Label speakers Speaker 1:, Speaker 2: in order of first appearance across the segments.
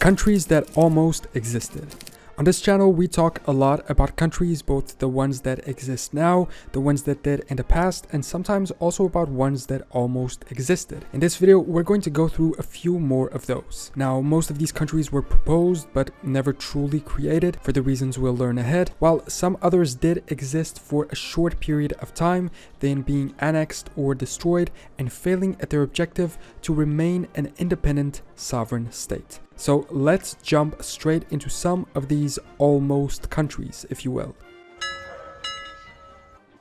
Speaker 1: Countries that almost existed. On this channel, we talk a lot about countries, both the ones that exist now, the ones that did in the past, and sometimes also about ones that almost existed. In this video, we're going to go through a few more of those. Now, most of these countries were proposed, but never truly created, for the reasons we'll learn ahead, while some others did exist for a short period of time, then being annexed or destroyed, and failing at their objective to remain an independent, sovereign state. So let's jump straight into some of these almost countries, if you will.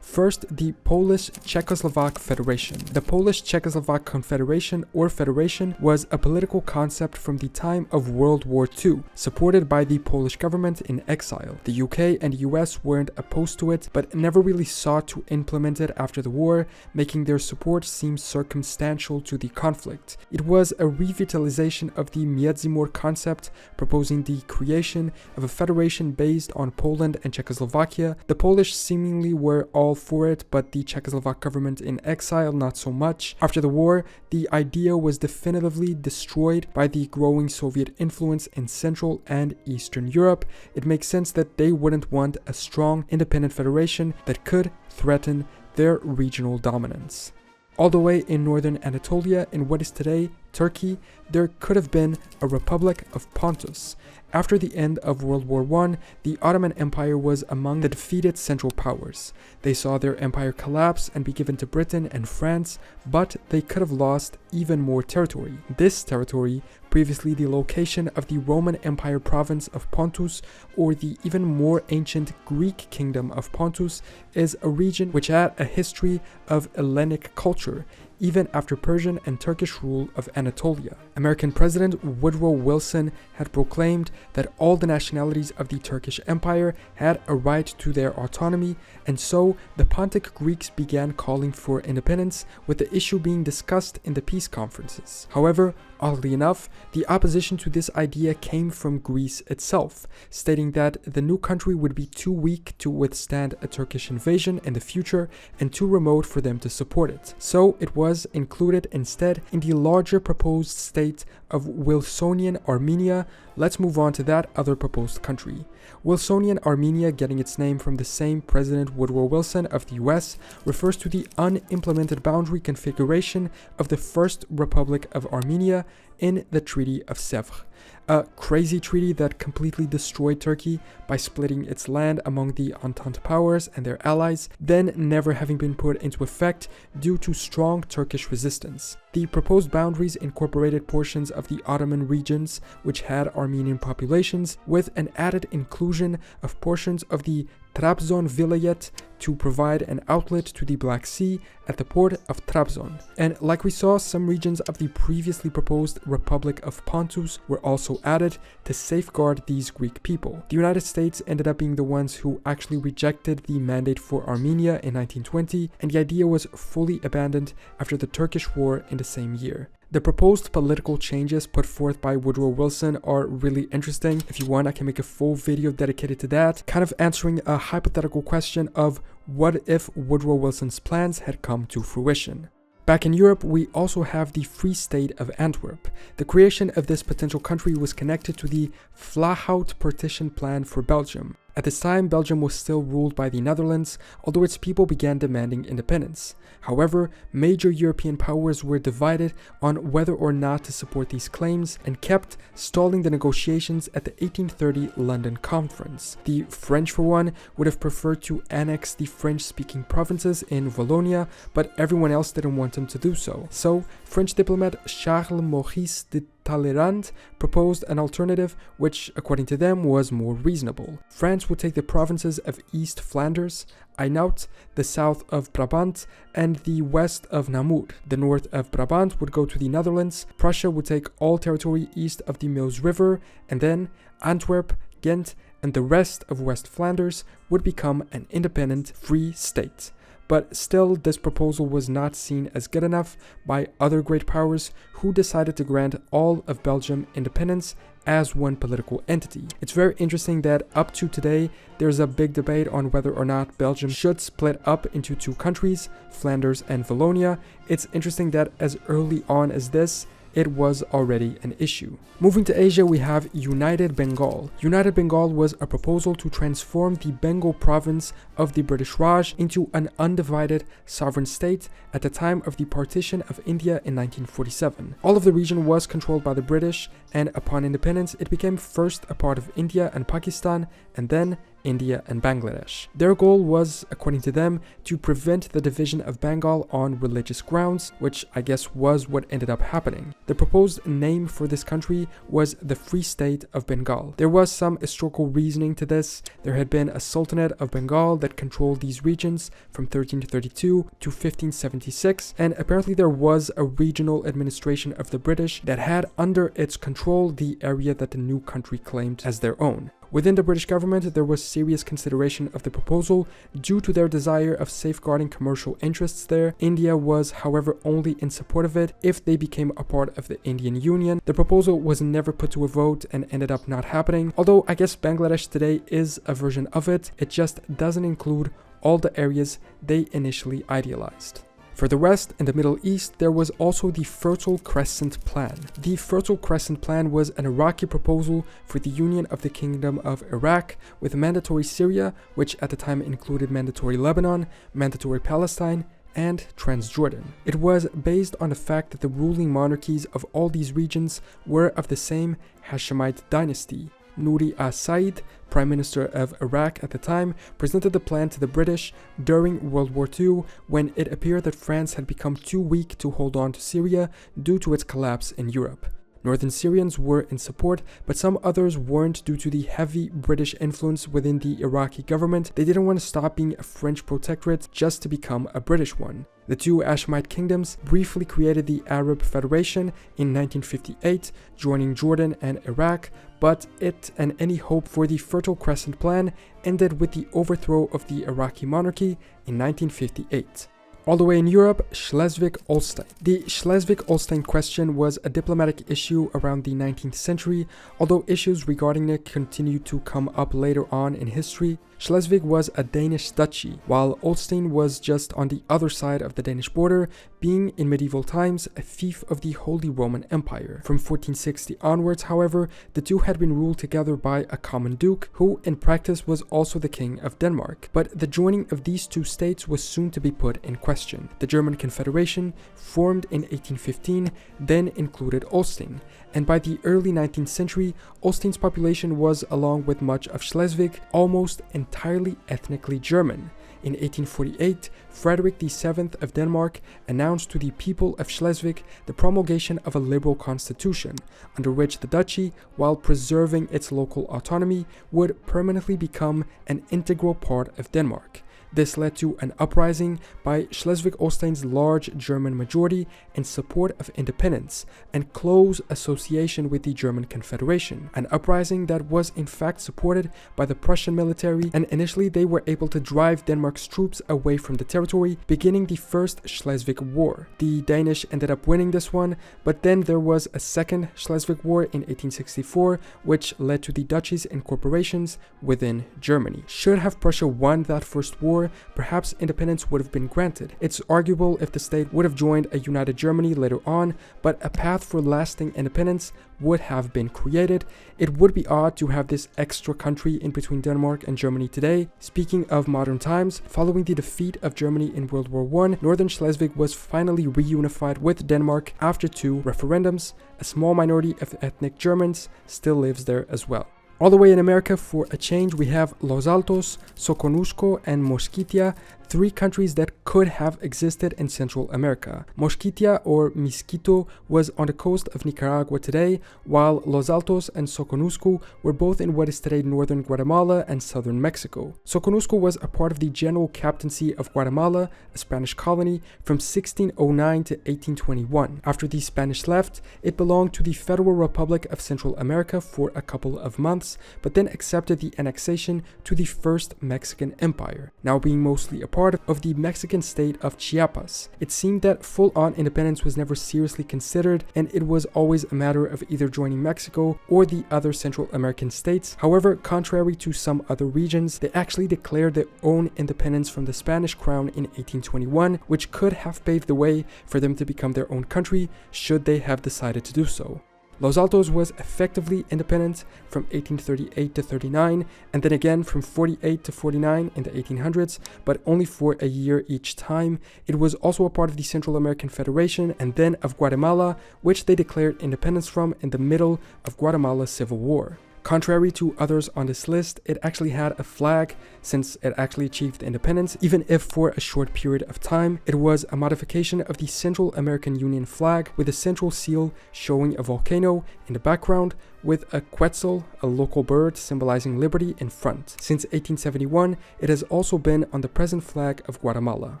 Speaker 1: First, the Polish-Czechoslovak Federation. The Polish-Czechoslovak Confederation or Federation was a political concept from the time of World War II, supported by the Polish government in exile. The UK and US weren't opposed to it, but never really sought to implement it after the war, making their support seem circumstantial to the conflict. It was a revitalization of the Międzymur concept, proposing the creation of a federation based on Poland and Czechoslovakia. The Polish seemingly were all for it, but the Czechoslovak government in exile not so much. After the war, the idea was definitively destroyed by the growing Soviet influence in Central and Eastern Europe. It makes sense that they wouldn't want a strong independent federation that could threaten their regional dominance. All the way in northern Anatolia, in what is today Turkey, there could have been a Republic of Pontus. After the end of World War I, the Ottoman Empire was among the defeated Central Powers. They saw their empire collapse and be given to Britain and France, but they could have lost even more territory. This territory, previously the location of the Roman Empire province of Pontus, or the even more ancient Greek kingdom of Pontus, is a region which had a history of Hellenic culture, even after Persian and Turkish rule of Anatolia. American President Woodrow Wilson had proclaimed that all the nationalities of the Turkish Empire had a right to their autonomy, and so the Pontic Greeks began calling for independence, with the issue being discussed in the peace conferences. However, oddly enough, the opposition to this idea came from Greece itself, stating that the new country would be too weak to withstand a Turkish invasion in the future and too remote for them to support it. So it was included instead in the larger proposed state of Wilsonian Armenia. Let's move on to that other proposed country. Wilsonian Armenia, getting its name from the same President Woodrow Wilson of the US, refers to the unimplemented boundary configuration of the First Republic of Armenia in the Treaty of Sèvres. A crazy treaty that completely destroyed Turkey by splitting its land among the Entente powers and their allies, then never having been put into effect due to strong Turkish resistance. The proposed boundaries incorporated portions of the Ottoman regions, which had Armenian populations, with an added inclusion of portions of the Trabzon Vilayet to provide an outlet to the Black Sea at the port of Trabzon. And like we saw, some regions of the previously proposed Republic of Pontus were also added to safeguard these Greek people. The United States ended up being the ones who actually rejected the mandate for Armenia in 1920, and the idea was fully abandoned after the Turkish War in the same year. The proposed political changes put forth by Woodrow Wilson are really interesting. If you want, I can make a full video dedicated to that, kind of answering a hypothetical question of what if Woodrow Wilson's plans had come to fruition. Back in Europe, we also have the Free State of Antwerp. The creation of this potential country was connected to the Flahout partition plan for Belgium. At this time, Belgium was still ruled by the Netherlands, although its people began demanding independence. However, major European powers were divided on whether or not to support these claims and kept stalling the negotiations at the 1830 London Conference. The French, for one, would have preferred to annex the French-speaking provinces in Wallonia, but everyone else didn't want them to do so. So, French diplomat Charles Maurice de Talleyrand proposed an alternative which, according to them, was more reasonable. France would take the provinces of East Flanders, Hainaut, the south of Brabant, and the west of Namur. The north of Brabant would go to the Netherlands, Prussia would take all territory east of the Meuse River, and then Antwerp, Ghent, and the rest of West Flanders would become an independent, free state. But still, this proposal was not seen as good enough by other great powers who decided to grant all of Belgium independence as one political entity. It's very interesting that up to today, there's a big debate on whether or not Belgium should split up into two countries, Flanders and Wallonia. It's interesting that as early on as this, it was already an issue. Moving to Asia, we have United Bengal. United Bengal was a proposal to transform the Bengal province of the British Raj into an undivided sovereign state at the time of the partition of India in 1947. All of the region was controlled by the British, and upon independence, it became first a part of India and Pakistan, and then India and Bangladesh. Their goal was, according to them, to prevent the division of Bengal on religious grounds, which I guess was what ended up happening. The proposed name for this country was the Free State of Bengal. There was some historical reasoning to this. There had been a Sultanate of Bengal that controlled these regions from 1332 to 1576, and apparently there was a regional administration of the British that had under its control the area that the new country claimed as their own. Within the British government, there was serious consideration of the proposal due to their desire of safeguarding commercial interests there. India was, however, only in support of it if they became a part of the Indian Union. The proposal was never put to a vote and ended up not happening, although I guess Bangladesh today is a version of it. It just doesn't include all the areas they initially idealized. For the West, in the Middle East, there was also the Fertile Crescent Plan. The Fertile Crescent Plan was an Iraqi proposal for the union of the Kingdom of Iraq with mandatory Syria, which at the time included mandatory Lebanon, mandatory Palestine, and Transjordan. It was based on the fact that the ruling monarchies of all these regions were of the same Hashemite dynasty. Nouri al-Said, Prime Minister of Iraq at the time, presented the plan to the British during World War II when it appeared that France had become too weak to hold on to Syria due to its collapse in Europe. Northern Syrians were in support, but some others weren't due to the heavy British influence within the Iraqi government. They didn't want to stop being a French protectorate just to become a British one. The two Hashemite kingdoms briefly created the Arab Federation in 1958, joining Jordan and Iraq, but it and any hope for the Fertile Crescent Plan ended with the overthrow of the Iraqi monarchy in 1958. All the way in Europe, Schleswig-Holstein. The Schleswig-Holstein question was a diplomatic issue around the 19th century, although issues regarding it continued to come up later on in history. Schleswig was a Danish duchy, while Holstein was just on the other side of the Danish border, being in medieval times a fief of the Holy Roman Empire. From 1460 onwards, however, the two had been ruled together by a common duke, who in practice was also the king of Denmark. But the joining of these two states was soon to be put in question. The German Confederation, formed in 1815, then included Holstein, and by the early 19th century, Holstein's population was, along with much of Schleswig, almost entirely ethnically German. In 1848, Frederick VII of Denmark announced to the people of Schleswig the promulgation of a liberal constitution, under which the duchy, while preserving its local autonomy, would permanently become an integral part of Denmark. This led to an uprising by Schleswig-Holstein's large German majority in support of independence and close association with the German Confederation. An uprising that was in fact supported by the Prussian military, and initially they were able to drive Denmark's troops away from the territory, beginning the First Schleswig War. The Danish ended up winning this one, but then there was a second Schleswig War in 1864, which led to the duchy's incorporations within Germany. Should have Prussia won that first war, perhaps independence would have been granted. It's arguable if the state would have joined a united Germany later on, but a path for lasting independence would have been created. It would be odd to have this extra country in between Denmark and Germany today. Speaking of modern times, following the defeat of Germany in World War I, Northern Schleswig was finally reunified with Denmark after 2 referendums. A small minority of ethnic Germans still lives there as well. All the way in America, for a change, we have Los Altos, Soconusco, and Mosquitia, 3 countries that could have existed in Central America. Mosquitia, or Miskito, was on the coast of Nicaragua today, while Los Altos and Soconusco were both in what is today northern Guatemala and southern Mexico. Soconusco was a part of the General Captaincy of Guatemala, a Spanish colony, from 1609 to 1821. After the Spanish left, it belonged to the Federal Republic of Central America for a couple of months, but then accepted the annexation to the First Mexican Empire. Now being mostly a part part of the Mexican state of Chiapas. It seemed that full-on independence was never seriously considered, and it was always a matter of either joining Mexico or the other Central American states. However, contrary to some other regions, they actually declared their own independence from the Spanish crown in 1821, which could have paved the way for them to become their own country should they have decided to do so. Los Altos was effectively independent from 1838 to 39, and then again from 48 to 49 in the 1800s, but only for a year each time. It was also a part of the Central American Federation and then of Guatemala, which they declared independence from in the middle of Guatemala's civil war. Contrary to others on this list, it actually had a flag since it actually achieved independence, even if for a short period of time. It was a modification of the Central American Union flag with a central seal showing a volcano in the background with a quetzal, a local bird symbolizing liberty, in front. Since 1871, it has also been on the present flag of Guatemala.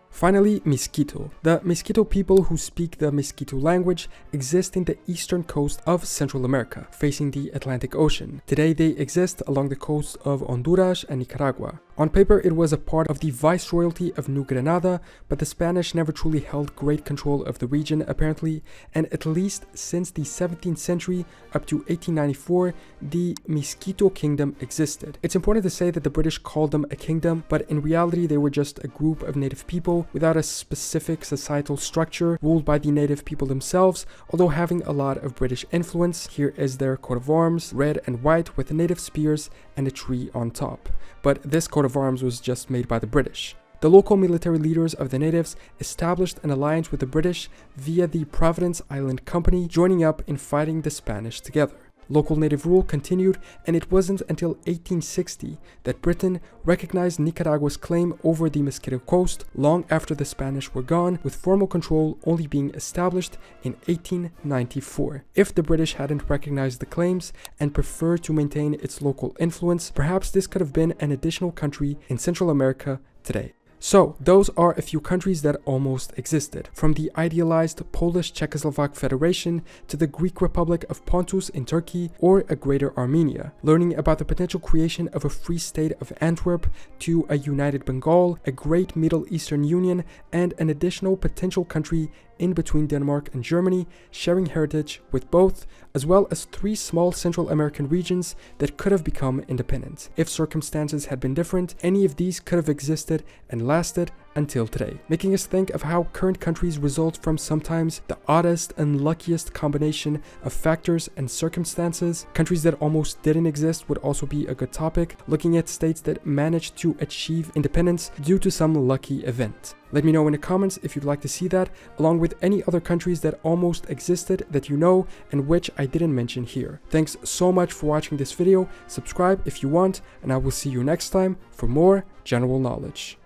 Speaker 1: Finally, Miskito. The Miskito people who speak the Miskito language exist in the eastern coast of Central America, facing the Atlantic Ocean. Today they exist along the coasts of Honduras and Nicaragua. On paper, it was a part of the Viceroyalty of New Granada, but the Spanish never truly held great control of the region apparently, and at least since the 17th century up to 1894, the Miskito Kingdom existed. It's important to say that the British called them a kingdom, but in reality they were just a group of native people without a specific societal structure ruled by the native people themselves, although having a lot of British influence. Here is their coat of arms, red and white with native spears and a tree on top. But this coat of arms was just made by the British. The local military leaders of the natives established an alliance with the British via the Providence Island Company, joining up in fighting the Spanish together. Local native rule continued, and it wasn't until 1860 that Britain recognized Nicaragua's claim over the Miskito coast, long after the Spanish were gone, with formal control only being established in 1894. If the British hadn't recognized the claims and preferred to maintain its local influence, perhaps this could have been an additional country in Central America today. So, those are a few countries that almost existed, from the idealized Polish-Czechoslovak Federation to the Greek Republic of Pontus in Turkey or a Greater Armenia, learning about the potential creation of a free state of Antwerp to a United Bengal, a great Middle Eastern Union, and an additional potential country in between Denmark and Germany, sharing heritage with both, as well as 3 small Central American regions that could have become independent. If circumstances had been different, any of these could have existed and lasted until today, making us think of how current countries result from sometimes the oddest and luckiest combination of factors and circumstances. Countries that almost didn't exist would also be a good topic, looking at states that managed to achieve independence due to some lucky event. Let me know in the comments if you'd like to see that, along with any other countries that almost existed that you know and which I didn't mention here. Thanks so much for watching this video, subscribe if you want, and I will see you next time for more general knowledge.